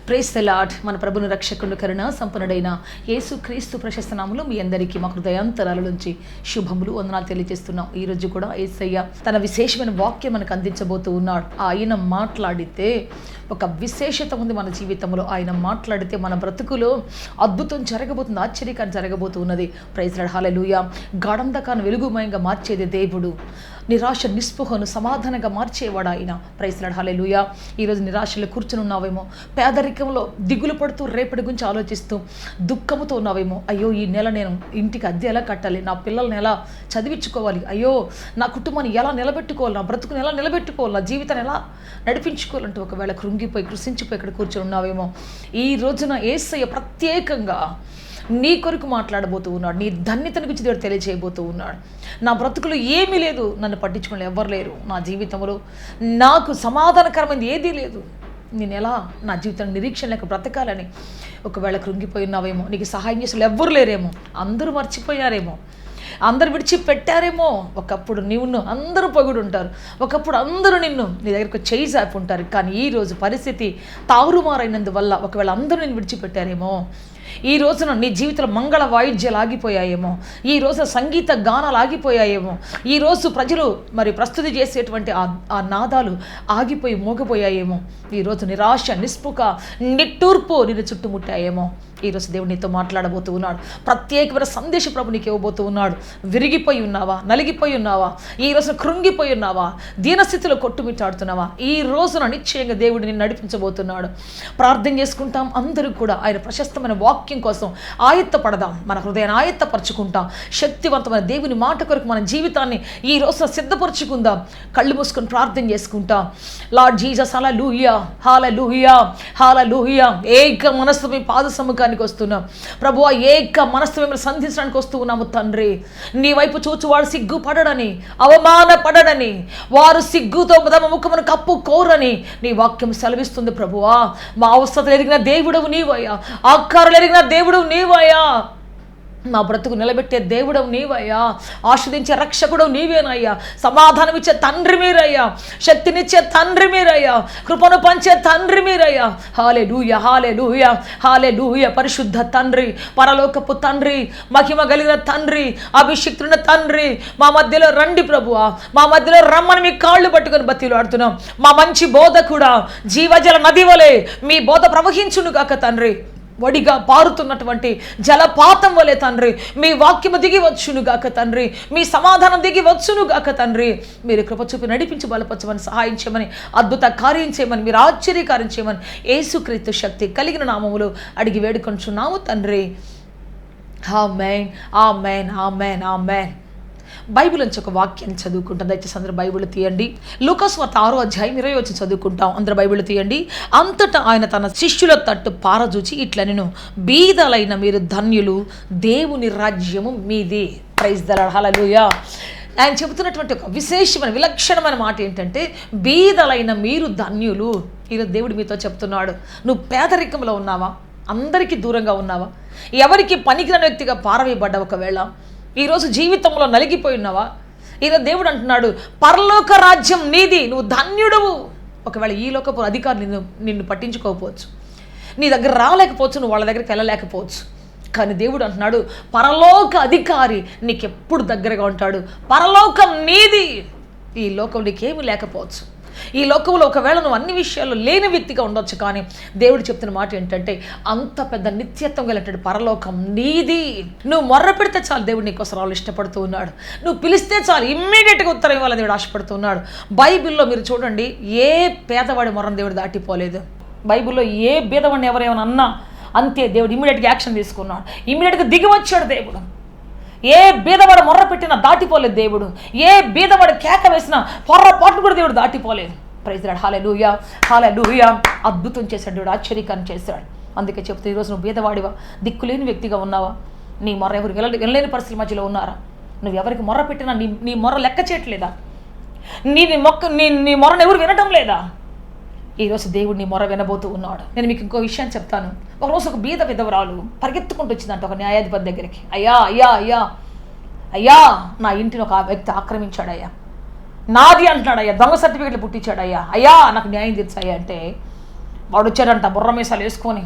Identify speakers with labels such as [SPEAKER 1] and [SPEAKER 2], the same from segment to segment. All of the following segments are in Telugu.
[SPEAKER 1] Praise the lord. మన ప్రభుని రక్షకుడు కరుణ సంపన్నుడైన యేసుక్రీస్తు ప్రశస్త నామములో మీ అందరికీ మా హృదయాంతరాల నుంచి శుభములు వందనాలు తెలియజేస్తున్నాం. ఈ రోజు కూడా యేసయ్య తన విశేషమైన వాక్యం మనకు అందించబోతూ ఉన్నాడు. ఆయన మాట్లాడితే ఒక విశేషత ఉంది మన జీవితంలో. ఆయన మాట్లాడితే మన బ్రతుకులో అద్భుతం జరగబోతుంది, ఆశ్చర్యకారం జరగబోతూ ఉన్నది. Praise Lord. హల్లెలూయా. గాఢంధకాన్ని వెలుగుమయంగా మార్చేది దేవుడు. నిరాశ నిస్పృహను సమాధానంగా మార్చేవాడు ఆయన. Praise Lord. హల్లెలూయా. ఈరోజు నిరాశలో కూర్చుని ఉన్నావేమో, పేదరికంలో దిగులు పడుతూ రేపటి గురించి ఆలోచిస్తూ దుఃఖముతో ఉన్నావేమో. అయ్యో, ఈ నెల నేను ఇంటికి అద్దె ఎలా కట్టాలి, నా పిల్లల్ని ఎలా చదివించుకోవాలి, అయ్యో నా కుటుంబాన్ని ఎలా నిలబెట్టుకోవాలి, నా బ్రతుకుని ఎలా నిలబెట్టుకోవాలి, నా జీవితాన్ని ఎలా నడిపించుకోవాలంటే ఒకవేళ కృంగిపోయి కృషించిపోయి ఇక్కడ కూర్చొని ఉన్నావేమో, ఈ రోజున యేసయ్య ప్రత్యేకంగా నీ కొరకు మాట్లాడబోతూ ఉన్నాడు. నీ ధన్యతను గురించి దేవుడు తెలియజేయబోతూ ఉన్నాడు. నా బ్రతుకులో ఏమీ లేదు, నన్ను పట్టించుకుని ఎవరు లేరు, నా జీవితంలో నాకు సమాధానకరమైనది ఏదీ లేదు, నేను ఎలా నా జీవితాన్ని నిరీక్షణ లేక బ్రతకాలని ఒకవేళ కృంగిపోయి ఉన్నావేమో, నీకు సహాయం చేసే ఎవ్వరు లేరేమో, అందరూ మర్చిపోయారేమో, అందరు విడిచిపెట్టారేమో. ఒకప్పుడు నిన్ను అందరూ పొగుడు ఉంటారు, ఒకప్పుడు అందరూ నీ దగ్గరకు చేయి చాపి ఉంటారు. కానీ ఈరోజు పరిస్థితి తారుమారైనందువల్ల ఒకవేళ అందరూ నిన్ను విడిచిపెట్టారేమో, ఈ రోజున నీ జీవితంలో మంగళ వాయిద్యాలు ఆగిపోయాయేమో, ఈ రోజు సంగీత గానాలు ఆగిపోయాయేమో, ఈరోజు ప్రజలు మరి ప్రస్తుతి చేసేటువంటి ఆ నాదాలు ఆగిపోయి మోగపోయాయేమో, ఈరోజు నిరాశ నిస్పృహ నిట్టూర్పు నిన్ను చుట్టుముట్టాయేమో. ఈరోజు దేవుడు నీతో మాట్లాడబోతూ ఉన్నాడు. ప్రత్యేకమైన సందేశం ప్రభు నీకు ఇవ్వబోతూ ఉన్నాడు. విరిగిపోయి ఉన్నావా, నలిగిపోయి ఉన్నావా, ఈ రోజున కృంగిపోయి ఉన్నావా, దీనస్థితిలో కొట్టుమిట్టాడుతున్నావా, ఈ రోజున నిశ్చయంగా దేవుడు నిన్ను నడిపించబోతున్నాడు. ప్రార్థన చేసుకుంటాం. అందరూ కూడా ఆయన ప్రశస్తమైన వాక్యం కోసం ఆయత్తపడదాం, మన హృదయాన్ని ఆయత్తపరచుకుంటాం. శక్తివంతమైన దేవుని మాట కొరకు మన జీవితాన్ని ఈ రోజున సిద్ధపరచుకుందాం. కళ్ళు మూసుకొని ప్రార్థన చేసుకుంటాం. లార్డ్ జీసస్, హల్లెలూయా, హల్లెలూయా, హల్లెలూయా. ఏక మనస్సు మీ పాద సముఖానికి వస్తున్నాం ప్రభువా, ఏక మనస్సు మిమ్మల్ని సంధించడానికి వస్తూ ఉన్నాము తండ్రి. నీ వైపు చూచువాడు సిగ్గుపడడని, అవమానపడడని, వారు సిగ్గుతో తమ ముఖమును కప్పుకోరని నీ వాక్యం సెలవిస్తుంది ప్రభువా. మా అవస్థలు ఎరిగిన దేవుడవు నీవయ్యా, ఆకారాలు ఎరిగిన దేవుడవు నీవయ్యా, నా బ్రతుకు నిలబెట్టే దేవుడవు నీవయ్యా, ఆస్వాదించే రక్షకుడవు నీవేనయ్యా, సమాధానం ఇచ్చే తండ్రి మీరయ్యా, శక్తినిచ్చే తండ్రి మీరయ్యా, కృపను పంచే తండ్రి మీరయ్యా. హల్లెలూయా, హల్లెలూయా, హల్లెలూయా. పరిశుద్ధ తండ్రి, పరలోకపు తండ్రి, మహిమ కలిగిన తండ్రి, అభిషిక్తున్న తండ్రి, మా మధ్యలో రండి ప్రభువా, మా మధ్యలో రమ్మని మీ కాళ్ళు పట్టుకొని బతిలాడుతున్నాం. మా మంచి బోధ కూడా జీవజల నది వలె మీ బోధ ప్రవహించును గాక తండ్రి. వడిగా పారుతున్నటువంటి జలపాతం వలె తండ్రి మీ వాక్యము దిగి వచ్చును గాక తండ్రి, మీ సమాధానం దిగి వచ్చును గాక తండ్రి. మీరు కృప చూపి నడిపించి బలపరచమని, సహాయం చేయమని, అద్భుత కార్యం చేయమని, మీరు ఆశ్చర్యకార్యం చేయమని యేసుక్రీస్తు శక్తి కలిగిన నామములో అడిగి వేడుకొంచున్నాము తండ్రి. ఆమేన్, ఆమేన్, ఆమేన్, ఆమేన్. బైబిల్ నుంచి ఒక వాక్యాన్ని చదువుకుంటాం. దయచేసి అందరూ బైబిల్ తీయండి. లూకాసు వార్త 6వ అధ్యాయం 20 వచ్చి చదువుకుంటాం. అందరూ బైబిల్ తీయండి. అంతటా ఆయన తన శిష్యుల తట్టు పారజూచి ఇట్లనెను, బీదలైన మీరు ధన్యులు, దేవుని రాజ్యము మీది. Praise the Lord. హల్లెలూయా. ఆయన చెబుతున్నటువంటి ఒక విశేషమైన విలక్షణమైన మాట ఏంటంటే, బీదలైన మీరు ధన్యులు. ఈరోజు దేవుడు మీతో చెప్తున్నాడు. నువ్వు పేదరికంలో ఉన్నావా, అందరికీ దూరంగా ఉన్నావా, ఎవరికి పనికిరాని వ్యక్తిగా పారవేయబడ్డా, ఒకవేళ ఈరోజు జీవితంలో నలిగిపోయి ఉన్నావా, ఈరోజు దేవుడు అంటున్నాడు పరలోక రాజ్యం నీది, నువ్వు ధన్యుడవు. ఒకవేళ ఈ లోకపు అధికారులు నిన్ను పట్టించుకోకపోవచ్చు, నీ దగ్గర రాలేకపోవచ్చు, నువ్వు వాళ్ళ దగ్గరికి వెళ్ళలేకపోవచ్చు, కానీ దేవుడు అంటున్నాడు పరలోక అధికారి నీకెప్పుడు దగ్గరగా ఉంటాడు. పరలోకం నీది. ఈ లోకం నీకేమీ లేకపోవచ్చు, ఈ లోకంలో ఒకవేళ నువ్వు అన్ని విషయాల్లో లేని వ్యక్తిగా ఉండొచ్చు, కానీ దేవుడు చెప్తున్న మాట ఏంటంటే అంత పెద్ద నిత్యత్వం కలిగినటువంటి పరలోకం నీది. నువ్వు మొర్ర పెడితే చాలు, దేవుడు నీకోసం వాళ్ళు ఇష్టపడుతూ ఉన్నాడు. నువ్వు పిలిస్తే చాలు, ఇమ్మీడియట్గా ఉత్తరం ఇవ్వాలి దేవుడు ఆశపడుతున్నాడు. బైబిల్లో మీరు చూడండి, ఏ పేదవాడి మొర్రను దేవుడు దాటిపోలేదు. బైబిల్లో ఏ పేదవాడిని ఎవరేమైనా అన్నా అంతే, దేవుడు ఇమ్మీడియట్గా యాక్షన్ తీసుకున్నాడు, ఇమ్మీడియట్గా దిగి వచ్చాడు దేవుడు. ఏ బీదవాడు మొర్ర పెట్టినా దాటిపోలేదు దేవుడు, ఏ బీదవాడు కేక వేసినా పొర్రపాటు కూడా దేవుడు దాటిపోలేదు. Praise the Lord. Hallelujah, hallelujah. అద్భుతం చేశాడు దేవుడు, ఆశ్చర్యకారం చేశాడు. అందుకే చెప్తే ఈరోజు నువ్వు బీదవాడివా, దిక్కులేని వ్యక్తిగా ఉన్నావా, నీ మొర్ర ఎవరు వెళ్ళలేని పరిస్థితుల మధ్యలో ఉన్నారా, నువ్వు ఎవరికి మొర్ర పెట్టినా నీ మొర్ర లెక్క చేయట్లేదా, నీ మొర్రను ఎవరు వినటం లేదా, ఈరోజు దేవుడు నీ మొర్ర వినబోతూ ఉన్నాడు. నేను మీకు ఇంకో విషయం చెప్తాను. ఒకరోజు ఒక బీద విధవరాలు పరిగెత్తుకుంటూ వచ్చిందంట ఒక న్యాయాధిపతి దగ్గరికి. అయ్యా అయ్యా అయ్యా అయ్యా, నా ఇంటిని ఒక వ్యక్తి ఆక్రమించాడయ్యా, నాది అంటున్నాడయ్యా, దొంగ సర్టిఫికెట్లు పుట్టించాడయ్యా, అయ్యా నాకు న్యాయం తీర్చాయ్యా అంటే వాడు వచ్చాడంట బుర్ర మీసాలు వేసుకొని,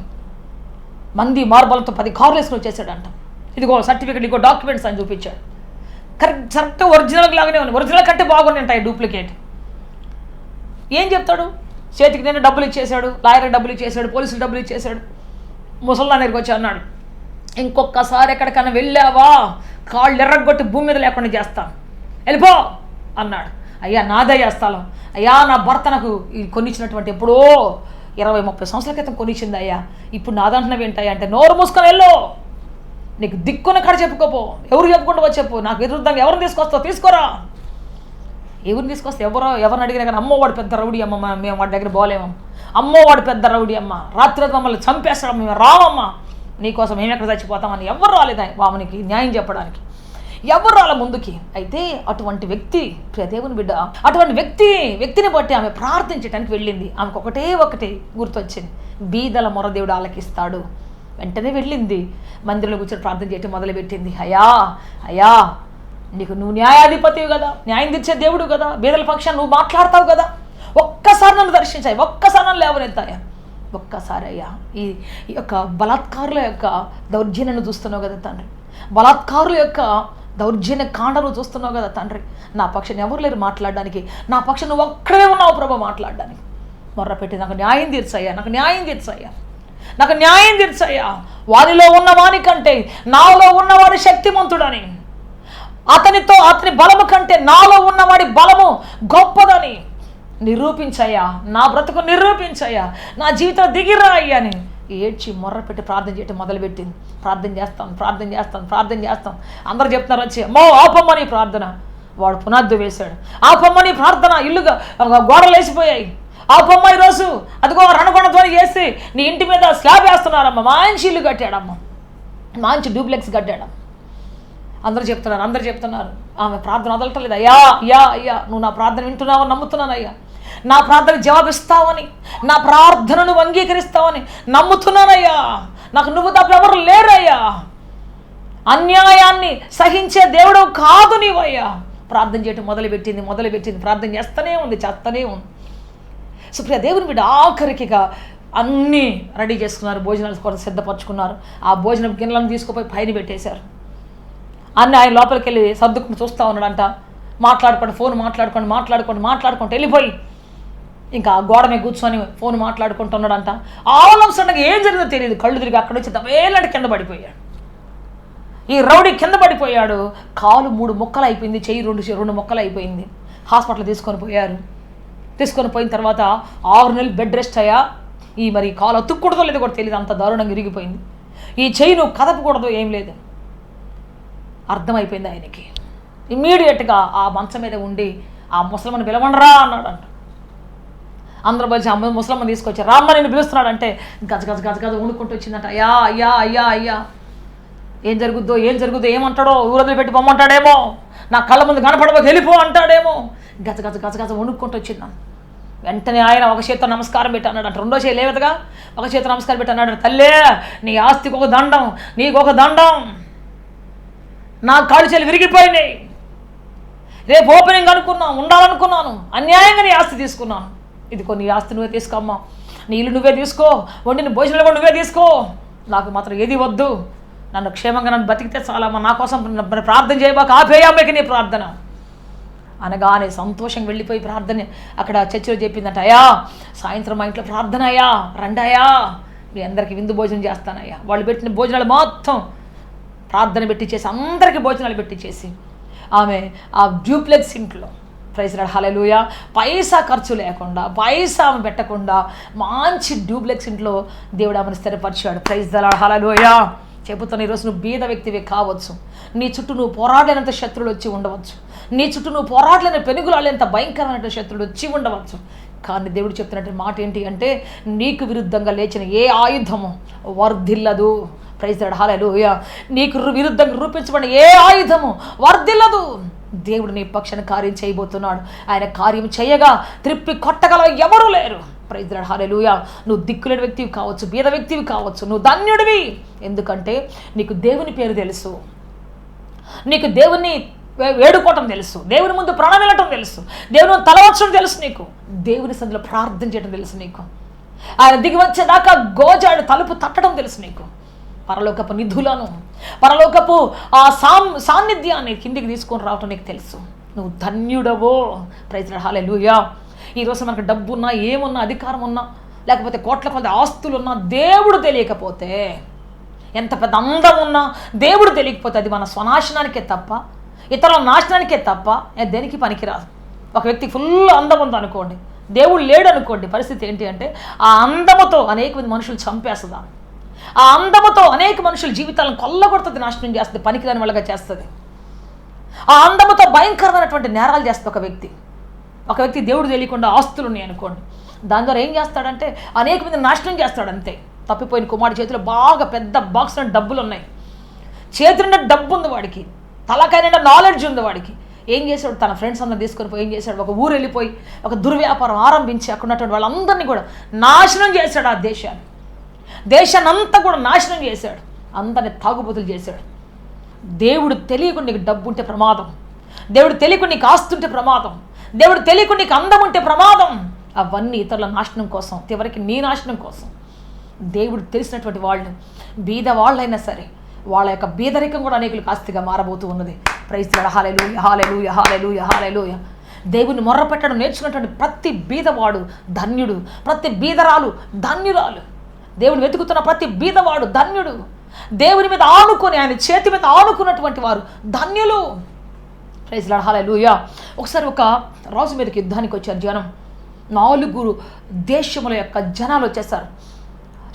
[SPEAKER 1] మంది మార్బలతో 10 కార్లు వేసుకొని వచ్చేసాడంట. ఇదిగో సర్టిఫికెట్, ఇదిగో డాక్యుమెంట్స్ అని చూపించాడు. కరెక్ట్ ఒరిజినల్ లాగానే ఉంది, ఒరిజినల్ కంటే బాగున్నాయి ఉంటాయి డూప్లికేట్. ఏం చెప్తాడు? చేతికి నేను డబ్బులు ఇచ్చేసాడు, లాయర్కి డబ్బులు ఇచ్చేసాడు, పోలీసులు డబ్బులు ఇచ్చేసాడు. ముసల్లా దగ్గరికి వచ్చి అన్నాడు, ఇంకొకసారి ఎక్కడికైనా వెళ్ళావా కాళ్ళు ఎర్రగొట్టి భూమి మీద లేకుండా చేస్తాను, వెళ్ళిపో అన్నాడు. అయ్యా నాదయ్యా స్థలం, అయ్యా నా భర్త నాకు కొనిచ్చినటువంటి ఎప్పుడో 20-30 సంవత్సరాల క్రితం కొనిచ్చింది అయ్యా, ఇప్పుడు నాదంటున్నావు ఏంటయ్యా అంటే, నోరు మూసుకొని వెళ్ళు, నీకు దిక్కున్న కాడ చెప్పుకోపో, ఎవరు చెప్పుకుంటూ చెప్పు, నాకు ఎదురుద్దాం ఎవరిని తీసుకొస్తావు తీసుకోరా. ఎవరిని తీసుకొస్తే ఎవరిని అడిగినా కానీ, అమ్మో వాడు పెద్ద రౌడీ అమ్మ, మేము వాడి దగ్గర పోలేమమ్మ, అమ్మో వాడు పెద్ద రౌడీ అమ్మ, రాత్రి మమ్మల్ని చంపేస్తాడు, మేము రామమ్మ, నీకోసం మేము ఎక్కడ చచ్చిపోతామని ఎవరు రాలేదు వామనికి న్యాయం చెప్పడానికి, ఎవరు రాలే ముందుకి. అయితే అటువంటి వ్యక్తి, దేవుని బిడ్డ, అటువంటి వ్యక్తిని బట్టి ఆమె ప్రార్థించడానికి వెళ్ళింది. ఆమెకు ఒకటే గుర్తొచ్చింది, బీదల మొర దేవుడు ఆలకిస్తాడు. వెంటనే వెళ్ళింది, మందిరంలో కూర్చొని ప్రార్థన చేయటం మొదలుపెట్టింది. అయ్యా నువ్వు న్యాయాధిపతివి కదా, న్యాయం తీర్చే దేవుడు కదా, బీదల పక్షాన్ని నువ్వు మాట్లాడతావు కదా, ఒక్కసారి నన్ను దర్శించాయి, ఒక్కసారి నన్ను లేవనెత్తాయా, ఒక్కసారి అయ్యా ఈ యొక్క బలాత్కారుల యొక్క దౌర్జన్యాన్ని చూస్తున్నావు కదా తండ్రి, బలాత్కారుల యొక్క దౌర్జన్య కాండను చూస్తున్నావు కదా తండ్రి, నా పక్షాన్ని ఎవరు లేరు మాట్లాడడానికి, నా పక్షం నువ్వు ఒక్కడే ఉన్నావు ప్రభు మాట్లాడడానికి. మొర్రపెట్టి నాకు న్యాయం తీర్చయ్యా, నాకు న్యాయం తీర్చయ్యా, నాకు న్యాయం తీర్చయ్యా. వారిలో ఉన్నవాని కంటే నాలో ఉన్నవాడి శక్తిమంతుడని, అతని బలము కంటే నాలో ఉన్నవాడి బలము గొప్పదని నిరూపించయ్యా, నా బ్రతుకు నిరూపించయ్యా, నా జీవితం దిగిరా అయ్యా అని ఏడ్చి మొర్రపెట్టి ప్రార్థన చేయటం మొదలుపెట్టింది. ప్రార్థన చేస్తాం. అందరూ చెప్తున్నారు వచ్చి, అమ్మో ఆపమ్మని ప్రార్థన. వాడు పునాది వేశాడు, ఆపమ్మని ప్రార్థన, ఇల్లుగా గోడలు వేసిపోయాయి, ఆపమ్మ ఈరోజు అదిగో రణగొండతో చేసి నీ ఇంటి మీద స్లాబ్ వేస్తున్నారమ్మ, మంచి ఇల్లు కట్టాడమ్మ, మంచి డూప్లెక్స్ కట్టాడమ్మ. అందరూ చెప్తున్నారు. ఆమె ప్రార్థన వదలటలేదు. అయ్యా నువ్వు నా ప్రార్థన వింటున్నావని నమ్ముతున్నానయ్యా, నా ప్రార్థన జవాబిస్తావని, నా ప్రార్థనను అంగీకరిస్తావని నమ్ముతున్నానయ్యా, నాకు నువ్వు తప్ప ఎవరు లేరయ్యా, అన్యాయాన్ని సహించే దేవుడు కాదు నీవయ్యా. ప్రార్థన చేయటం మొదలుపెట్టింది. ప్రార్థన చేస్తూనే ఉంది. సుప్రియ దేవుని బిడ్డ ఆఖరికిగా అన్నీ రెడీ చేసుకున్నారు, భోజనాలు కూడా సిద్ధపరచుకున్నారు. ఆ భోజనం గిన్నెలను తీసుకుపోయి పైన పెట్టేశారు. అన్నీ ఆయన లోపలికి వెళ్ళి సర్దుకుని చూస్తూ ఉన్నాడంట. ఫోన్ మాట్లాడుకుంటూ వెళ్ళిపోయి ఇంకా గోడ మీద కూర్చొని ఫోన్ మాట్లాడుకుంటున్నాడంట. ఆలం సడన్గా ఏం జరిగిందో తెలియదు, కళ్ళు తిరిగి అక్కడ వచ్చి తవేలాంటి కింద పడిపోయాడు. ఈ రౌడీ కింద పడిపోయాడు, కాలు 3 ముక్కలు అయిపోయింది, చెయ్యి 2 ముక్కలు అయిపోయింది. హాస్పిటల్ తీసుకొని పోయిన తర్వాత 6 నెలలు బెడ్ రెస్ట్ అయ్యా. మరి కాలు అతుక్కూడదో లేదో కూడా తెలియదు, అంత దారుణంగా ఇరిగిపోయింది. ఈ చెయ్యి నువ్వు కదపకూడదు, ఏం లేదు, అర్థమైపోయింది ఆయనకి. ఇమ్మీడియట్గా ఆ మంచం మీద ఉండి ఆ ముసలమ్మని పిలవండరా అన్నాడంట. అందరూ వచ్చి ఆ ముసలమ్మని తీసుకొచ్చి రామ్మ నేను పిలుస్తున్నాడంటే గజ వండుకుంటూ వచ్చిందంట. అయ్యా ఏం జరుగుద్దో ఏమంటాడో, ఊరొదిలి పెట్టి పొమ్మంటాడేమో, నా కళ్ళ ముందు కనపడబోకి వెళ్ళిపో అంటాడేమో, గజ వండుకుంటూ వచ్చిందాం. వెంటనే ఆయన ఒక చేతితో నమస్కారం పెట్టి అన్నాడు. రెండో చేయి లేవదుగా, ఒక చేతితో నమస్కారం పెట్టి అన్నాడు, తల్లే నీ ఆస్తికి ఒక దండం, నీకు ఒక దండం, నా కాళ్ళు చేలు విరిగిపోయినాయి, రేపు ఓపెనింగ్ ఉండాలనుకున్నాను, అన్యాయంగా నీ ఆస్తి తీసుకున్నాను, ఇదిగో నీ ఆస్తి నువ్వే తీసుకోమ్మా, నీ ఇల్లు నువ్వే తీసుకో, వండిన భోజనాలు కూడా నువ్వే తీసుకో, నాకు మాత్రం ఏది వద్దు, నన్ను క్షేమంగా నన్ను బతికితే చాలమ్మా, నా కోసం ప్రార్థన చేయబాక, ఆపేయమ్మకి నీ ప్రార్థన అనగానే సంతోషంగా వెళ్ళిపోయి ప్రార్థన అక్కడ చర్చిలో చెప్పిందంట. అయ్యా సాయంత్రం మా ఇంట్లో ప్రార్థన అయ్యా, రండి అయ్యా, మీ అందరికీ విందు భోజనం చేస్తానయ్యా. వాళ్ళు పెట్టిన భోజనాలు మొత్తం ప్రార్థన పెట్టించేసి అందరికీ భోజనాలు పెట్టించేసి ఆమె ఆ డ్యూప్లెక్స్ ఇంట్లో, ప్రైజ్ లార్డ్ హల్లెలూయా, పైసా ఖర్చు లేకుండా, పైసా ఆమె పెట్టకుండా మంచి డ్యూప్లెక్స్ ఇంట్లో దేవుడు ఆమెను స్థిరపరిచాడు. ప్రైజ్ లార్డ్ హల్లెలూయా. చెబుతాను, ఈరోజు నువ్వు బీద వ్యక్తివి కావచ్చు, నీ చుట్టూ నువ్వు పోరాడలేనంత శత్రువులు వచ్చి ఉండవచ్చు, నీ చుట్టూ నువ్వు పోరాడలేని పెనుగులాడేంత భయంకరమైన శత్రువులు వచ్చి ఉండవచ్చు. కానీ దేవుడు చెప్తున్నట్టు మాట ఏంటి అంటే, నీకు విరుద్ధంగా లేచిన ఏ ఆయుధము వర్ధిల్లదు. Praise Lord hallelujah. నీకు విరుద్ధంగా రూపించబడిన ఏ ఆయుధము వర్ధిల్లదు. దేవుడు నీ పక్షాన కార్యం చేయబోతున్నాడు. ఆయన కార్యం చేయగా త్రిప్పి కొట్టగల ఎవరూ లేరు. ప్రైజ్ లార్డ్ హల్లెలూయా. నువ్వు దిక్కులేని వ్యక్తివి కావచ్చు, బీద వ్యక్తివి కావచ్చు, నువ్వు ధన్యుడివి. ఎందుకంటే నీకు దేవుని పేరు తెలుసు, నీకు దేవుని వేడుకోవటం తెలుసు, దేవుని ముందు ప్రాణం వెళ్ళటం తెలుసు, దేవుని తలవచ్చడం తెలుసు, నీకు దేవుని సందులో ప్రార్థన చేయడం తెలుసు, నీకు ఆయన దిగి వచ్చేదాకా గోజాడు తలుపు తట్టడం తెలుసు నీకు. పరలోకపు నిధులను, పరలోకపు ఆ సాన్నిధ్యాన్ని కిందికి తీసుకొని రావటం నీకు తెలుసు. నువ్వు ధన్యుడవో. Praise Lord, hallelujah. ఈరోజు మనకు డబ్బు ఉన్నా, ఏమున్నా, అధికారం ఉన్నా, లేకపోతే కోట్ల కొద్ది ఆస్తులు ఉన్నా, దేవుడు తెలియకపోతే, ఎంత పెద్ద అందం ఉన్నా దేవుడు తెలియకపోతే అది మన స్వనాశనానికే తప్ప, ఇతరుల నాశనానికే తప్ప దేనికి పనికిరాదు. ఒక వ్యక్తి ఫుల్ అందం ఉంది అనుకోండి, దేవుడు లేడు అనుకోండి, పరిస్థితి ఏంటి అంటే ఆ అందముతో అనేక మంది మనుషులు చంపేస్తుందా, ఆ అందముతో అనేక మనుషుల జీవితాలను కొల్లగొడుతుంది, నాశనం చేస్తుంది, పనికిరాని వాళ్ళగా చేస్తుంది. ఆ అందముతో భయంకరమైనటువంటి నేరాలు చేస్తుంది ఒక వ్యక్తి దేవుడు తెలియకుండా ఆస్తులు ఉన్నాయి అనుకోండి, దాని ద్వారా ఏం చేస్తాడంటే అనేక మంది నాశనం చేస్తాడు. అంతే. తప్పిపోయిన కుమారుడి చేతిలో బాగా పెద్ద బాక్స్ నుండి డబ్బులు ఉన్నాయి, చేతి నిండా డబ్బు ఉంది వాడికి, తలకాయ నిండా నాలెడ్జ్ ఉంది వాడికి. ఏం చేశాడు? తన ఫ్రెండ్స్ అందరూ తీసుకొని పోయి ఏం చేశాడు? ఒక ఊరు వెళ్ళిపోయి ఒక దుర్వ్యాపారం ఆరంభించి అక్కడ ఉన్నటువంటి వాళ్ళందరినీ కూడా నాశనం చేశాడు. ఆ దేశాన్ని అంతా కూడా నాశనం చేశాడు, అందరిని తాగుబోతులు చేశాడు. దేవుడు తెలియకుండా నీకు డబ్బు ఉంటే ప్రమాదం, దేవుడు తెలియకుండా నీకు ఆస్తి ఉంటే ప్రమాదం, దేవుడు తెలియకుండా నీకు అందం ఉంటే ప్రమాదం. అవన్నీ ఇతరుల నాశనం కోసం, చివరికి నీ నాశనం కోసం. దేవుడు తెలిసినటువంటి వాళ్ళు, బీద వాళ్ళైనా సరే, వాళ్ళ యొక్క బీదరికం కూడా అనేకులకు ఆస్తిగా మారబోతూ ఉన్నది. Praise Lord, hallelujah, hallelujah, hallelujah, హల్లెలూయా. దేవుని మొర్ర పెట్టడం నేర్చుకున్నటువంటి ప్రతి బీదవాడు ధన్యుడు, ప్రతి బీదరాలు ధన్యురాలు. దేవుని వెతుకుతున్న ప్రతి బీదవాడు ధన్యుడు. దేవుని మీద ఆనుకొని, ఆయన చేతి మీద ఆనుకున్నటువంటి వారు ధన్యులు. ప్రైజ్ లార్డ్, హల్లెలూయా. ఒకసారి ఒక రాజు మీదకి యుద్ధానికి వచ్చారు జనం. 4 దేశముల యొక్క జనాలు వచ్చేసారు,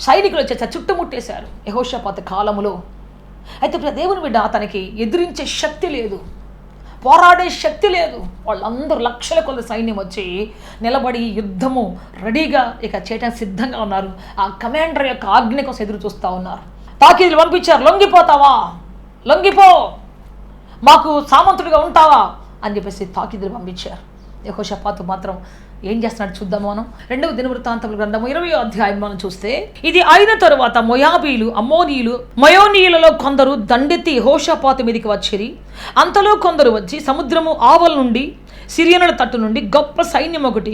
[SPEAKER 1] సైనికులు వచ్చేసారు, చుట్టుముట్టేశారు యెహోషాపాతు కాలములో. అయితే దేవుని బిడ్డ అతనికి ఎదిరించే శక్తి లేదు, పోరాడే శక్తి లేదు. వాళ్ళందరూ లక్షల కొద్ది సైన్యం వచ్చి నిలబడి యుద్ధము రెడీగా ఇక చేయడానికి సిద్ధంగా ఉన్నారు. ఆ కమాండర్ యొక్క ఆజ్ఞ కోసం ఎదురు చూస్తూ ఉన్నారు. తాకీదులు పంపించారు, లొంగిపోతావా, లొంగిపో, మాకు సామంతుడిగా ఉంటావా అని చెప్పేసి తాకీదులు పంపించారు. యెహోషాపాతు మాత్రం ఏం చేస్తున్నాడు చూద్దాము. మనం 2వ దినవృత్తాంతముల గ్రంథము 20వ అధ్యాయం మనం చూస్తే, ఇది అయిన తరువాత మోయాబీలు, అమ్మోనీయులు, మయోనీయులలో కొందరు దండెత్తి యెహోషాపాతు మీదికి వచ్చిరి. అంతలో కొందరు వచ్చి, సముద్రము ఆవల నుండి, సిరియనుల తట్టు నుండి గొప్ప సైన్యం ఒకటి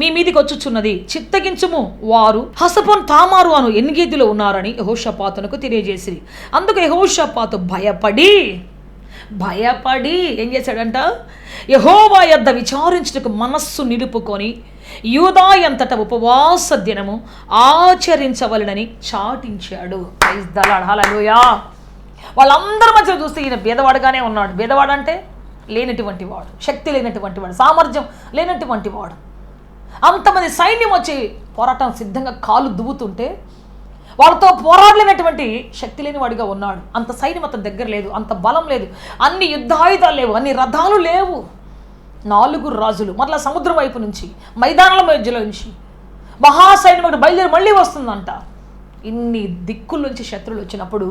[SPEAKER 1] మీ మీదికి వచ్చుచున్నది, చిత్తగించుము, వారు హసపోన్ తామారు అను ఎన్గేదిలో ఉన్నారని యెహోషాపాతునకు తెలియజేసిరి. అందుకు యెహోషాపాతు భయపడి ఏం చేశాడంట, యెహోవా యొద్ద విచారించుటకు మనస్సు నిలుపుకొని యూదా అంతటా ఉపవాస దినము ఆచరించవలెనని చాటించాడు. ప్రైజ్ ది లార్డ్, హల్లెలూయా. వాళ్ళందరి మధ్య చూస్తే ఈయన బీదవాడుగానే ఉన్నాడు. బీదవాడు అంటే లేనటువంటి వాడు, శక్తి లేనటువంటి వాడు, సామర్థ్యం లేనటువంటి వాడు. అంతమంది సైన్యం వచ్చి పోరాటం సిద్ధంగా కాలు దువ్వుతుంటే వాళ్ళతో పోరాడలేనటువంటి శక్తి లేని వాడిగా ఉన్నాడు. అంత సైన్యం అతని దగ్గర లేదు, అంత బలం లేదు, అన్ని యుద్ధాయుధాలు లేవు, అన్ని రథాలు లేవు. 4 రాజులు మరలా సముద్రం వైపు నుంచి, మైదానాల మధ్యలో నుంచి మహాసైన్యం ఒకటి బయలుదేరి మళ్ళీ వస్తుందంట. ఇన్ని దిక్కుల నుంచి శత్రువులు వచ్చినప్పుడు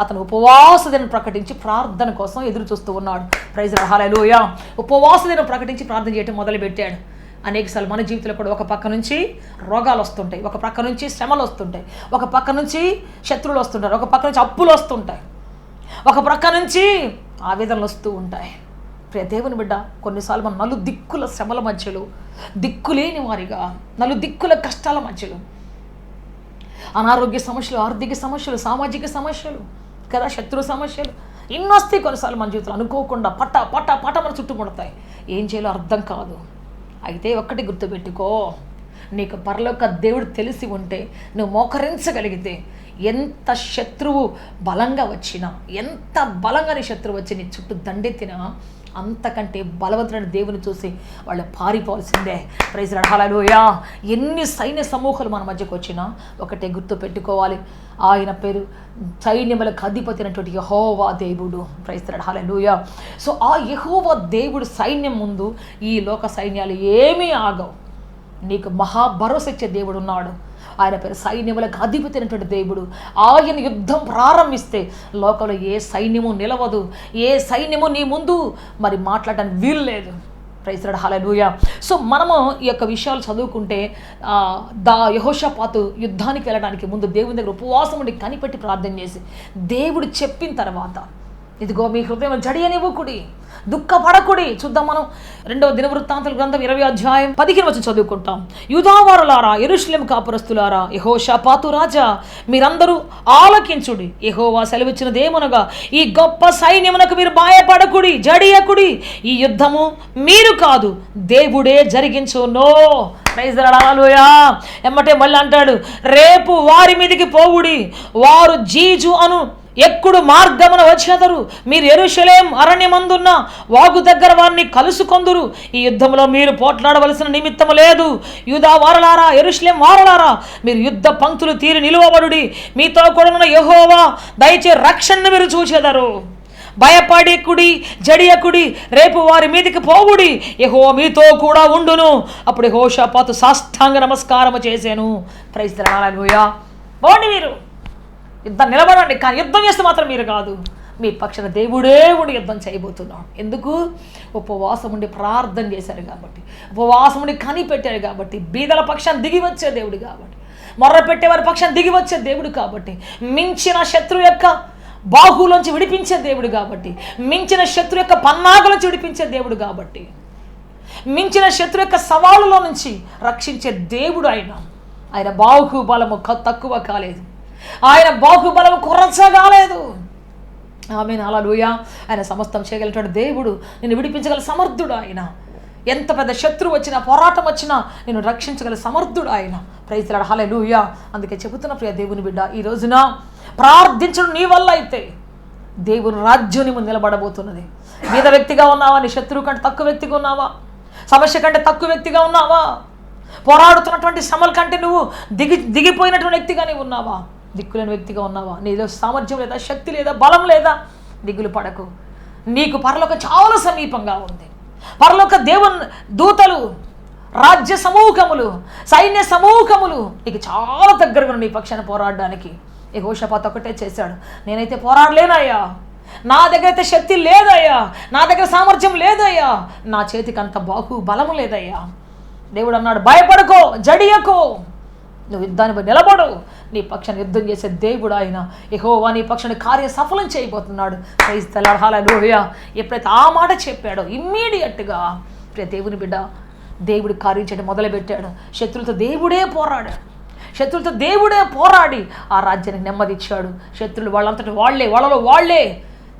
[SPEAKER 1] అతను ఉపవాస దినం ప్రకటించి ప్రార్థన కోసం ఎదురు చూస్తూ ఉన్నాడు. ప్రైజ్ లార్డ్, హల్లెలూయా. ఉపవాస దినం ప్రకటించి ప్రార్థన చేయటం మొదలుపెట్టాడు. అనేకసార్లు మన జీవితంలో కూడా ఒక పక్క నుంచి రోగాలు వస్తుంటాయి, ఒక పక్క నుంచి శ్రమలు వస్తుంటాయి, ఒక పక్క నుంచి శత్రువులు వస్తుంటారు, ఒక పక్క నుంచి అప్పులు వస్తుంటాయి, ఒక పక్క నుంచి ఆవేదనలు వస్తూ ఉంటాయి. ప్రియ దేవుని బిడ్డ, కొన్నిసార్లు మనం నలుదిక్కుల శ్రమల మధ్యలో, దిక్కులేని వారిగా, నలుదిక్కుల కష్టాల మధ్యలో, అనారోగ్య సమస్యలు, ఆర్థిక సమస్యలు, సామాజిక సమస్యలు కదా, శత్రు సమస్యలు ఇన్నొస్తాయి. కొన్నిసార్లు మన జీవితంలో అనుకోకుండా పట్ట పట్ట పట్ట మన చుట్టుముడతాయి. ఏం చేయాలో అర్థం కాదు. అయితే ఒక్కటి గుర్తుపెట్టుకో, నీకు పరలోక దేవుడు తెలిసి ఉంటే, నువ్వు మోకరించగలిగితే, ఎంత శత్రువు బలంగా వచ్చినా, ఎంత బలంగా నీ శత్రువు వచ్చి నీ చుట్టూ దండెత్తినా, అంతకంటే బలవంతుడైన దేవుని చూసి వాళ్ళు పారిపోవాల్సిందే. ప్రైజ్ లార్డ్, హల్లెలూయా. ఎన్ని సైన్య సమూహాలు మన మధ్యకు వచ్చినా ఒకటే గుర్తు పెట్టుకోవాలి, ఆయన పేరు సైన్యములకు అధిపతి అయినటువంటి యెహోవా దేవుడు. Praise Lord, hallelujah. సో ఆ యెహోవా దేవుడు సైన్యం ముందు ఈ లోక సైన్యాలు ఏమీ ఆగవు. నీకు మహాభరోసా ఇచ్చే దేవుడు ఉన్నాడు. ఆయన పేరు సైన్యములకు అధిపతి అయినటువంటి దేవుడు. ఆయన యుద్ధం ప్రారంభిస్తే లోకంలో ఏ సైన్యము నిలవదు, ఏ సైన్యము నీ ముందు మరి మాట్లాడడానికి వీలు లేదు. Praise Lord, hallelujah. సో మనము ఈ యొక్క విషయాలు చదువుకుంటే, యెహోషాపాతు యుద్ధానికి వెళ్ళడానికి ముందు దేవుని దగ్గర ఉపవాసం ఉండి కనిపెట్టి ప్రార్థన చేసి, దేవుడు చెప్పిన తర్వాత ఇదిగో మీ హృదయం జడియనివ్వకుడి, దుఃఖపడకుడి. చూద్దాం మనం 2వ దినవృత్తాంతాల గ్రంథం 20వ అధ్యాయం 15 వచనం చదువుకుంటాం. యూదావారులారా, యెరూషలేము కాపురస్తులారా, యెహోషాపాతు రాజా, మీరందరూ ఆలకించుడి. యెహోవా సెలవిచ్చినదేమనగా, ఈ గొప్ప సైన్యమునకు మీరు భయపడకుడి, జడియకుడి. ఈ యుద్ధము మీరు కాదు, దేవుడే జరిగించునో. ప్రైజ్ ది లార్డ్, హల్లెలూయా. ఎమ్మటే మళ్ళీ అంటాడు, రేపు వారి మీదికి పోవుడి, వారు జీజు అను ఎక్కుడు మార్గమున వచ్చేదరు. మీరు యెరూషలేము అరణ్యమందున్న వాగు దగ్గర వారిని కలుసుకొందురు. ఈ యుద్ధంలో మీరు పోట్లాడవలసిన నిమిత్తము లేదు. యూదా వారలారా, యెరూషలేము వారలారా, మీరు యుద్ధ పంక్తులు తీరి నిలువబడుడి. మీతో కూడా యెహోవా దయచే రక్షణను మీరు చూచెదరు. భయపడకుడి, జడియకుడి, రేపు వారి మీదికి పోవుడి, యెహోవా మీతో కూడా ఉండును. అప్పుడు యెహోషాపాతు సాష్టాంగ నమస్కారము చేశాను. ప్రైజ్ ది లార్డ్, హల్లెలూయా. పోండి, మీరు యుద్ధం నిలబడండి, కానీ యుద్ధం చేస్తే మాత్రం మీరు కాదు, మీ పక్షాన దేవుడే ఉండి యుద్ధం చేయబోతున్నాడు. ఎందుకు? ఉపవాసం ఉండి ప్రార్థన చేశారు కాబట్టి, ఉపవాసం ఉండి కనిపెట్టారు కాబట్టి, బీదల పక్షాన్ని దిగి వచ్చే దేవుడు కాబట్టి, మొర్ర పెట్టేవారి పక్షాన్ని దిగి వచ్చే దేవుడు కాబట్టి, మించిన శత్రువు యొక్క బాహులోంచి విడిపించే దేవుడు కాబట్టి, మించిన శత్రు యొక్క పన్నాగులోంచి విడిపించే దేవుడు కాబట్టి, మించిన శత్రు యొక్క సవాళ్ళలో నుంచి రక్షించే దేవుడు ఆయన బాహుబలము తక్కువ కాలేదు, ఆయన బాహుబలము కొరచగాలేదు. ఆమేన్, హల్లెలూయా. ఆయన సమస్తం చేయగలిగినటువంటి దేవుడు, నిన్ను విడిపించగల సమర్థుడు ఆయన. ఎంత పెద్ద శత్రువు వచ్చినా, పోరాటం వచ్చినా నేను రక్షించగల సమర్థుడు ఆయన. ప్రైజ్ ది లార్డ్, హల్లెలూయా. అందుకే చెబుతున్న ప్రియ దేవుని బిడ్డ, ఈ రోజున ప్రార్థించడం నీ వల్ల అయితే దేవుని రాజ్యం నీ ముందు నిలబడబోతున్నది. బీద వ్యక్తిగా ఉన్నావా? నీ శత్రువు కంటే తక్కువ వ్యక్తిగా ఉన్నావా? సమస్య కంటే తక్కువ వ్యక్తిగా ఉన్నావా? పోరాడుతున్నటువంటి శ్రమల కంటే నువ్వు దిగిపోయినటువంటి వ్యక్తిగా నీవు ఉన్నావా? దిక్కులేని వ్యక్తిగా ఉన్నావా? నీలో సామర్థ్యం లేదా, శక్తి లేదా, బలం లేదా? దిగులు పడకు. నీకు పరలోకం చాలా సమీపంగా ఉంది. పరలోక దేవుని దూతలు, రాజ్య సమూహములు, సైన్య సమూహములు నీకు చాలా దగ్గరగా నీ పక్షాన పోరాడడానికి. యెహోషాపాతు ఒకటే చేశాడు, నేనైతే పోరాడలేనయ్యా, నా దగ్గర అయితే శక్తి లేదయ్యా, నా దగ్గర సామర్థ్యం లేదయ్యా, నా చేతికి అంత బలము లేదయ్యా. దేవుడు అన్నాడు, భయపడకో, జడియకో, నువ్వు యుద్ధాన్ని నిలబడు. నీ పక్షాన్ని యుద్ధం చేసే దేవుడు ఆయన. యెహోవా నీ పక్షాన్ని కార్య సఫలం చేయబోతున్నాడు. ప్రైజ్ ది లార్డ్, హల్లెలూయా. ఎప్పుడైతే ఆ మాట చెప్పాడో ఇమ్మీడియట్గా ప్రియ దేవుని బిడ్డ, దేవుడు కార్యం చేయడం మొదలుపెట్టాడు. శత్రులతో దేవుడే పోరాడాడు. శత్రులతో దేవుడే పోరాడి ఆ రాజ్యానికి నెమ్మది ఇచ్చాడు. శత్రులు వాళ్ళంతటి వాళ్ళలో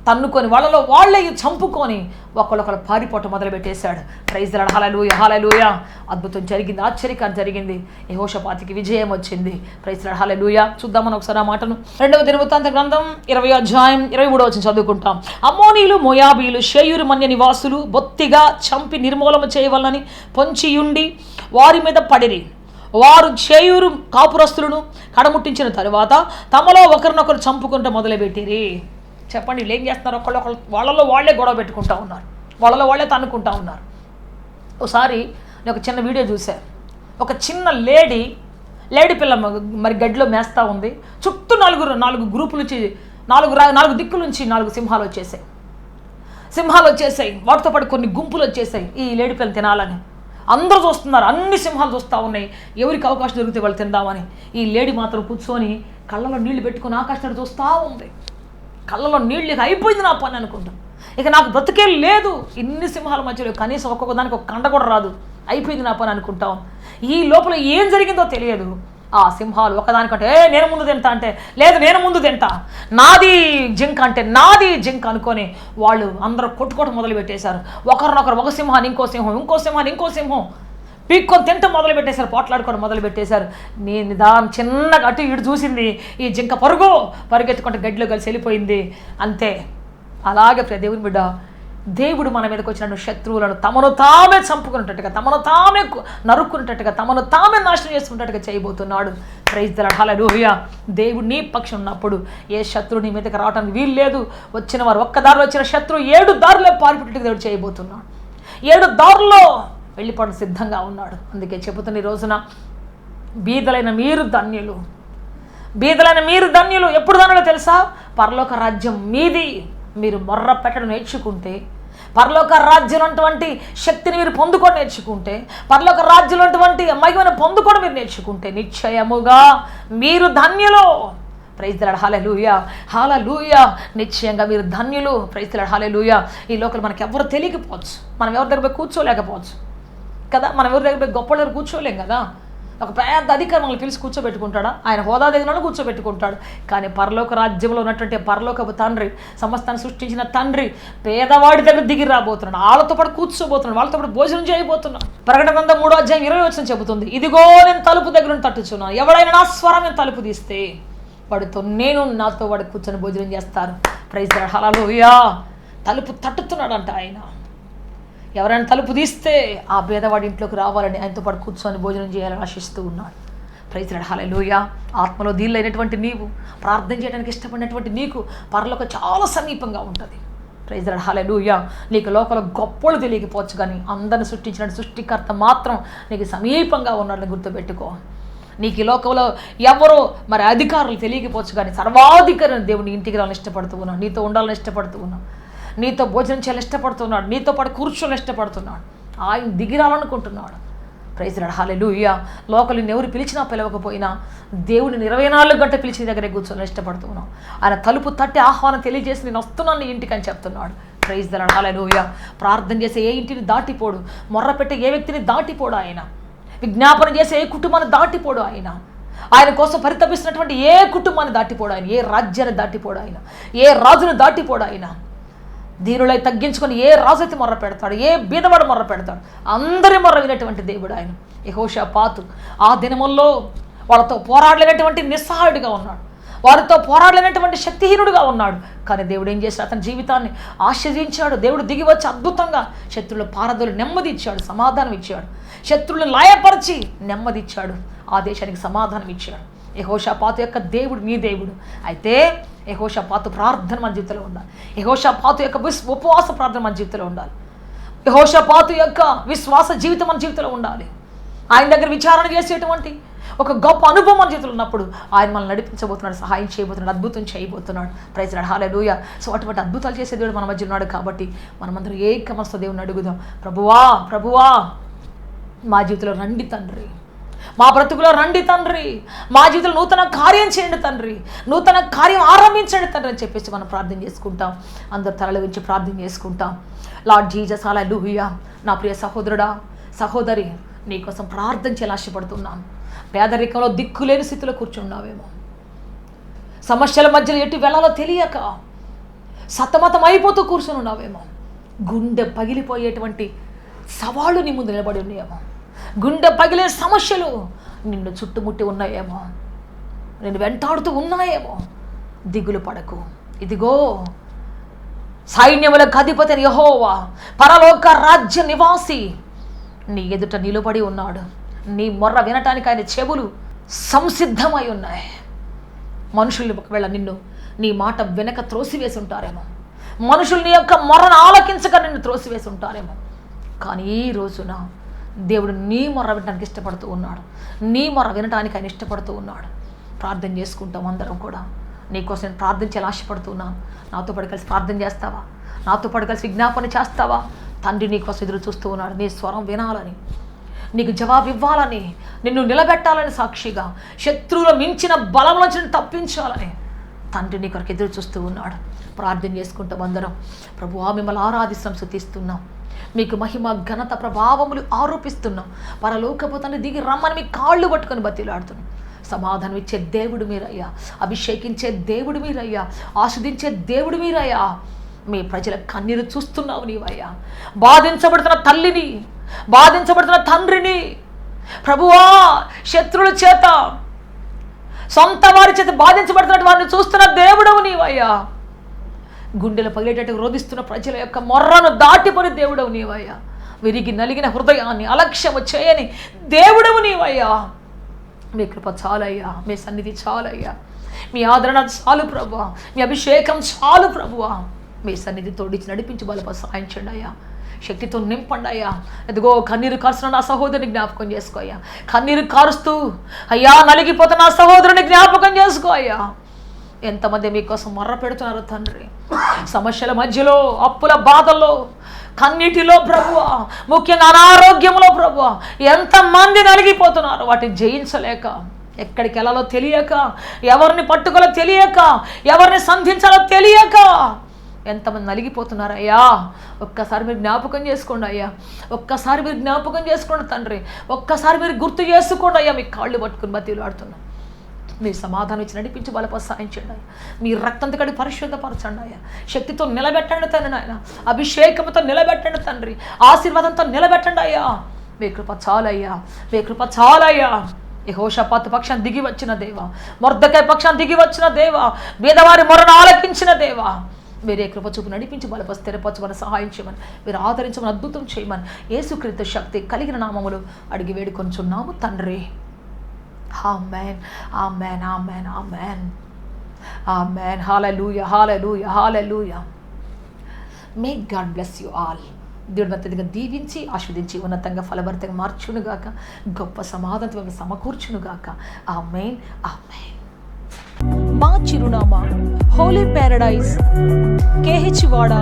[SPEAKER 1] తన్నుకొని వాళ్ళలో వాళ్ళే చంపుకొని ఒకళ్ళొకళ్ళు పారిపోవటం మొదలుపెట్టేశాడు. Praise the Lord, hallelujah, hallelujah. అద్భుతం జరిగింది, ఆశ్చర్యకారం జరిగింది. యెహోషాపాతుకి విజయం వచ్చింది. ప్రైజ్ ది లార్డ్, హల్లెలూయా. చూద్దామని ఒకసారి ఆ మాటను 2వ దినవృత్తాంత గ్రంథం 20వ అధ్యాయం 23వ వచనం చదువుకుంటాం. అమ్మోనీయులు, మోయాబీయులు, షేయూరు మన్య నివాసులు బొత్తిగా చంపి నిర్మూలన చేయవలనని పొంచియుండి వారి మీద పడిరి. వారు షేయూరు కాపురస్తులను కడముట్టించిన తరువాత తమలో ఒకరినొకరు చంపుకుంటూ మొదలుపెట్టిరి. చెప్పండి, వీళ్ళు ఏం చేస్తున్నారు? వాళ్ళలో వాళ్ళే గొడవ పెట్టుకుంటా ఉన్నారు, వాళ్ళలో వాళ్ళే తన్నుకుంటా ఉన్నారు. ఒకసారి నేను ఒక చిన్న వీడియో చూశాను. ఒక చిన్న లేడీ పిల్ల మరి గడ్డిలో మేస్తూ ఉంది. చుట్టూ నాలుగు గ్రూపుల నుంచి, నాలుగు దిక్కుల నుంచి 4 సింహాలు వచ్చేసాయి. వాటితో పాటు కొన్ని గుంపులు వచ్చేసాయి ఈ లేడీ పిల్లని తినాలని. అందరూ చూస్తున్నారు, అన్ని సింహాలు చూస్తూ ఉన్నాయి. ఎవరికి అవకాశం దొరికితే వాళ్ళు తిందామని. ఈ లేడీ మాత్రం కూర్చొని కళ్ళలో నీళ్లు పెట్టుకొని ఆకాశాన్ని చూస్తూ ఉంది. కళ్ళలో నీళ్ళు అయిపోయింది నా పని అనుకుంటాం. ఇక నాకు బ్రతికే లేదు. ఇన్ని సింహాల మధ్యలో కనీసం ఒక్కొక్క దానికి ఒక కండ కూడా రాదు. అయిపోయింది నా పని అనుకుంటాం. ఈ లోపల ఏం జరిగిందో తెలియదు. ఆ సింహాలు ఒకదానికంటే నేను ముందు తింటా అంటే, లేదు నేను ముందు తింటా, నాది జింక అంటే నాది జింక అనుకొని వాళ్ళు అందరూ కొట్టుకోవడం మొదలు పెట్టేశారు. ఒకరినొకరు, ఒక సింహాన్ని ఇంకో సింహం పీక్కొని తింటం మొదలు పెట్టేశారు, పోట్లాడుకోవడం మొదలు పెట్టేశారు. నేను దాని చిన్నగా అటు ఇటు చూసింది, ఈ జింక పరుగెత్తుకుంటే గడ్డిలో కలిసి వెళ్ళిపోయింది. అంతే. అలాగే ప్రియ దేవుని బిడ్డ, దేవుడు మన మీదకి వచ్చిన శత్రువులను తమను తామే చంపుకున్నట్టుగా, తమను తామే నరుక్కున్నట్టుగా, తమను తామే నాశనం చేసుకున్నట్టుగా చేయబోతున్నాడు. ప్రైజ్ ది లార్డ్, హల్లెలూయా. దేవుడు నీ పక్షం ఉన్నప్పుడు ఏ శత్రువు నీ మీదకి రావడానికి వీలు లేదు. వచ్చిన వారు ఒక్క దారిలో వచ్చిన శత్రువు 7 దారుల్లో పారిపెట్టుకు దేవుడు చేయబోతున్నాడు. 7 దారుల్లో వెళ్ళిపోవడం సిద్ధంగా ఉన్నాడు. అందుకే చెబుతున్న ఈ రోజున, బీదలైన మీరు ధన్యులు, బీదలైన మీరు ధన్యులు. ఎప్పుడు ధన్యులో తెలుసా? పరలోక రాజ్యం మీది. మీరు మొర్ర పెట్టడం నేర్చుకుంటే, పరలోక రాజ్యంలో ఉన్నటువంటి శక్తిని మీరు పొందుకొని నేర్చుకుంటే, పరలోక రాజ్యంలో ఉన్నటువంటి మహిమను పొందుకొని మీరు నేర్చుకుంటే, నిశ్చయముగా మీరు ధన్యులు. Praise the Lord. Hallelujah, hallelujah. నిశ్చయంగా మీరు ధన్యులు. Praise the Lord. హల్లెలూయా. ఈ లోకల్ మనకి ఎవరు తెలియకపోవచ్చు, మనం ఎవరి దగ్గర పోయి కూర్చోలేకపోవచ్చు కదా, మనం ఎవరి దగ్గర పోయి గొప్ప దగ్గర కూర్చోలేం కదా. ఒక పెద్ద అధికారి మనల్ని పిలిచి కూర్చోబెట్టుకుంటాడా? ఆయన హోదా దగ్గర కూర్చోబెట్టుకుంటాడు. కానీ పరలోక రాజ్యంలో ఉన్నటువంటి పరలోకపు తండ్రి, సమస్తాన్ని సృష్టించిన తండ్రి పేదవాడి దగ్గర దిగి రాబోతున్నాడు. వాళ్ళతో పాటు కూర్చోబోతున్నాడు, వాళ్ళతో పాటు భోజనం చేయబోతున్నాడు. ప్రకటన గ్రంథం 3:20 చెబుతుంది, ఇదిగో నేను తలుపు దగ్గర తట్టుచున్నాను, ఎవడైనా నా స్వరం నేను తలుపు తీస్తే వాడితో నేను, నాతో వాడు కూర్చొని భోజనం చేస్తాను. Praise the Lord. హల్లెలూయా. తలుపు తట్టుతున్నాడంట ఆయన. ఎవరైనా తలుపు తీస్తే ఆ పేదవాడి ఇంట్లోకి రావాలని, ఆయనతో పాటు కూర్చొని భోజనం చేయాలని ఆశిస్తూ ఉన్నాడు. Praise the Lord. హల్లెలూయా. ఆత్మలో దీనిలైనటువంటి నీవు, ప్రార్థన చేయడానికి ఇష్టపడినటువంటి నీకు పరలోకం చాలా సమీపంగా ఉంటుంది. Praise the Lord. హల్లెలూయా. నీకు లోకంలో గొప్పలు తెలియకపోవచ్చు, కానీ అందరిని సృష్టించిన సృష్టికర్త మాత్రం నీకు సమీపంగా ఉన్నాడని గుర్తుపెట్టుకో. నీకు ఈ లోకంలో ఎవరో మరి అధికారులు తెలియకపోవచ్చు, కానీ సర్వాధికారి దేవుని ఇంటికి రావాలని ఇష్టపడుతూ ఉన్నాడు, నీతో ఉండాలని ఇష్టపడుతూ ఉన్నాడు, నీతో భోజనం చేయాలని ఇష్టపడుతున్నాడు, నీతో పాటు కూర్చొని ఇష్టపడుతున్నాడు, ఆయన దిగిరాలనుకుంటున్నాడు. Praise the Lord. హల్లెలూయా. లోకల్ ఎవరు పిలిచినా పిలవకపోయినా దేవుడిని 24 గంటలు పిలిచి నీ దగ్గరే కూర్చొని ఇష్టపడుతూ ఉన్నావు. ఆయన తలుపు తట్టి ఆహ్వానం తెలియజేసి నేను వస్తున్నాను నీ ఇంటికి అని చెప్తున్నాడు. Praise the Lord. హల్లెలూయా. ప్రార్థన చేసే ఏ ఇంటిని దాటిపోడు, మొర్ర పెట్టే ఏ వ్యక్తిని దాటిపోడు ఆయన, విజ్ఞాపన చేసే ఏ కుటుంబాన్ని దాటిపోడు ఆయన, ఆయన కోసం పరితపిస్తున్నటువంటి ఏ కుటుంబాన్ని దాటిపోడు ఆయన, ఏ రాజ్యాన్ని దాటిపోడు ఆయన, ఏ రాజును దాటిపోడు ఆయన. దీనులై తగ్గించుకొని ఏ రాజు అయితే మొర్ర పెడతాడు, ఏ బీదవాడు మొర్ర పెడతాడు, అందరి మొర్ర వినేటువంటి దేవుడు ఆయన. యెహోషాపాతు ఆ దినముల్లో వాళ్ళతో పోరాడలేనటువంటి నిస్సహాయుడిగా ఉన్నాడు, వారితో పోరాడలేనటువంటి శక్తిహీనుడుగా ఉన్నాడు. కానీ దేవుడు ఏం చేశాడు? అతని జీవితాన్ని ఆశ్రయించాడు. దేవుడు దిగి వచ్చి అద్భుతంగా శత్రువుల పారదోలు నెమ్మది ఇచ్చాడు, సమాధానం ఇచ్చాడు. శత్రువులను లాయపరిచి నెమ్మది ఇచ్చాడు, ఆ దేశానికి సమాధానం ఇచ్చాడు. యెహోషాపాతు యొక్క దేవుడు నీ దేవుడు. అయితే యెహోషాపాతు ప్రార్థన మన జీవితంలో ఉండాలి. యెహోషాపాతు యొక్క ఉపవాస ప్రార్థన మన జీవితంలో ఉండాలి. యెహోషాపాతు యొక్క విశ్వాస జీవితం మన జీవితంలో ఉండాలి. ఆయన దగ్గర విచారణ చేసేటువంటి ఒక గొప్ప అనుభవం మన జీవితంలో ఉన్నప్పుడు ఆయన మనల్ని నడిపించబోతున్నాడు, సహాయం చేయబోతున్నాడు, అద్భుతం చేయబోతున్నాడు. Praise the Lord. Hallelujah. So అటువంటి అద్భుతాలు చేసే దేవుడు మన మధ్య ఉన్నాడు. కాబట్టి మనమందరం ఏకమస్త దేవుని అడుగుదాం, ప్రభువా ప్రభువా మా జీవితంలో రండి తండ్రి, మా బ్రతుకులో రండి తండ్రి, మా జీవితంలో నూతన కార్యం చేయండి తండ్రి, నూతన కార్యం ఆరంభించండి తండ్రి అని చెప్పేసి మనం ప్రార్థన చేసుకుంటాం. అందరు తలల గురించి ప్రార్థన చేసుకుంటాం. లార్డ్ జీసస్ హల్లెలూయా. నా ప్రియ సహోదరుడా సహోదరి, నీకోసం ప్రార్థన చేయాలని ఆశపడుతున్నాను. పేదరికంలో దిక్కులేని స్థితిలో కూర్చున్నావేమో, సమస్యల మధ్యలో ఎటు వెళ్ళాలో తెలియక సతమతం అయిపోతూ కూర్చొని ఉన్నావేమో, గుండె పగిలిపోయేటువంటి సవాళ్ళు నీ ముందు నిలబడి ఉన్నాయేమో, గుండె పగిలే సమస్యలు నిన్ను చుట్టుముట్టి ఉన్నాయేమో, నిన్ను వెంటాడుతూ ఉన్నాయేమో. దిగులు పడకు. ఇదిగో సైన్యములకు అధిపతి యెహోవా, పరలోక రాజ్య నివాసి నీ ఎదుట నిలబడి ఉన్నాడు. నీ మొర్ర వినటానికి ఆయన చెవులు సంసిద్ధమై ఉన్నాయి. మనుషులు ఒకవేళ నిన్ను నీ మాట వెనక త్రోసివేసి ఉంటారేమో, మనుషులు నీ యొక్క మొర్రను ఆలకించక నిన్ను త్రోసివేసి ఉంటారేమో. కానీ ఈ రోజున దేవుడు నీ మొర్ర వినడానికి ఇష్టపడుతూ ఉన్నాడు, నీ మొర్ర వినటానికి ఆయన ఇష్టపడుతూ ఉన్నాడు. ప్రార్థన చేసుకుంటాం అందరం కూడా. నీకోసం నేను ప్రార్థన చేయాలని ఆశపడుతున్నాను. నాతో పాటు కలిసి ప్రార్థన చేస్తావా? నాతో పాటు కలిసి విజ్ఞాపన చేస్తావా? తండ్రి నీకోసం ఎదురు చూస్తూ ఉన్నాడు, నీ స్వరం వినాలని, నీకు జవాబు ఇవ్వాలని, నిన్ను నిలబెట్టాలని, సాక్షిగా శత్రువుల మించిన బలం నుంచి తప్పించాలని తండ్రి నీ కొరకు ఎదురు చూస్తూ ఉన్నాడు. ప్రార్థన చేసుకుంటాం అందరం. ప్రభువా మిమ్మల్ని ఆరాధిస్తున్నాం, స్తుతిస్తున్నాం, మీకు మహిమ ఘనత ప్రభావములు ఆరోపిస్తున్నాం. పరలోకపు తండ్రి దిగి రమ్మని మీ కాళ్ళు పట్టుకొని బతిలాడుతున్నాం. సమాధానం ఇచ్చే దేవుడు మీరయ్యా, అభిషేకించే దేవుడు మీరయ్యా, ఆస్వాదించే దేవుడు మీరయ్యా. మీ ప్రజల కన్నీరు చూస్తున్నావు నీవయ్యా. బాధించబడుతున్న తల్లిని, బాధించబడుతున్న తండ్రిని ప్రభువా, శత్రువుల చేత, సొంత వారి చేత బాధించబడుతున్న వారిని చూస్తున్న దేవుడవు నీవయ్యా. గుండెలు పగిలేటట్టు రోధిస్తున్న ప్రజల యొక్క మొర్రను దాటిపోని దేవుడవు నీవయ్యా. విరిగి నలిగిన హృదయాన్ని అలక్ష్యము చేయని దేవుడవు నీవయ్యా. మీ కృప చాలయ్యా, మీ సన్నిధి చాలయ్యా, మీ ఆదరణ చాలు ప్రభువా, మీ అభిషేకం చాలు ప్రభువా. మీ సన్నిధి తోడించి నడిపించి బలప సాయించండి అయ్యా, శక్తితో నింపండి అయ్యా. ఎదుగో కన్నీరు కారుస్తున్న నా సహోదరుని జ్ఞాపకం చేసుకో అయ్యా. కన్నీరు కారుస్తూ అయ్యా నలిగిపోతున్న నా సహోదరుని జ్ఞాపకం చేసుకో అయ్యా. ఎంతమంది మీకోసం మొర్ర పెడుతున్నారు తండ్రి, సమస్యల మధ్యలో, అప్పుల బాధల్లో, కన్నీటిలో ప్రభువా, ముఖ్యంగా అనారోగ్యంలో ప్రభువా, ఎంతమంది నలిగిపోతున్నారు వాటిని జయించలేక. ఎక్కడికి వెళ్ళాలో తెలియక, ఎవరిని పట్టుకోలో తెలియక, ఎవరిని సంధించాలో తెలియక ఎంతమంది నలిగిపోతున్నారయ్యా. ఒక్కసారి మీరు జ్ఞాపకం చేసుకోండి అయ్యా, ఒక్కసారి మీరు జ్ఞాపకం చేసుకోండి తండ్రి, ఒక్కసారి మీరు గుర్తు చేసుకోండి అయ్యా. మీ కాళ్ళు పట్టుకుని బతిలాడుతున్నాం. మీరు సమాధానం ఇచ్చి నడిపించి బలపరి సాయం చేయండి అయ్యా. మీ రక్తంతో కడిగి పరిశుద్ధపరచండి అయ్యా. శక్తితో నిలబెట్టండి తండ్రి నాయన, అభిషేకంతో నిలబెట్టండి తండ్రి, ఆశీర్వాదంతో నిలబెట్టండి అయ్యా. మీ కృప చాలయ్యా, మీ కృప చాలయ్యా. యెహోషాపాతు పక్షాన్ని దిగి వచ్చిన దేవా, మొర్దెకై పక్షాన్ని దిగి వచ్చిన దేవా, బీదవారి మొరను ఆలకించిన దేవా, మీరే కృప చూపు నడిపించి బలపరి స్థిరపరచమని సహాయం చేయమని, మీరు ఆదరించమని, అద్భుతం చేయమని యేసుక్రీస్తు శక్తి కలిగిన నామములు అడిగి వేడుకొంచున్నాము తండ్రి. Amen, amen, amen, amen, amen. Hallelujah, hallelujah, hallelujah. May God bless you all. దేవుడు అత్యధికంగా దీవించి ఆస్వాదించి ఉన్నతంగా ఫలభరితంగా మార్చునుగాక, గొప్ప సమాధానంతో మిమ్మల్ని సమకూర్చునుగాక. ఆమేన్, ఆమేన్. మా చిరునామా హోలీ ప్యారడైజ్, KH వాడ,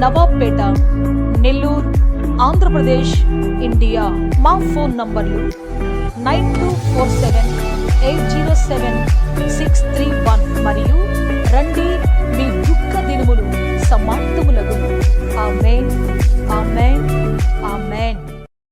[SPEAKER 1] నవాబ్పేట, నెల్లూరు, ఆంధ్రప్రదేశ్, ఇండియా. మా ఫోన్ నంబర్లు 9247807631 మరియు రండి, మీ దుఃఖ దినములు సమాప్తములగును. ఆమేన్, ఆమేన్.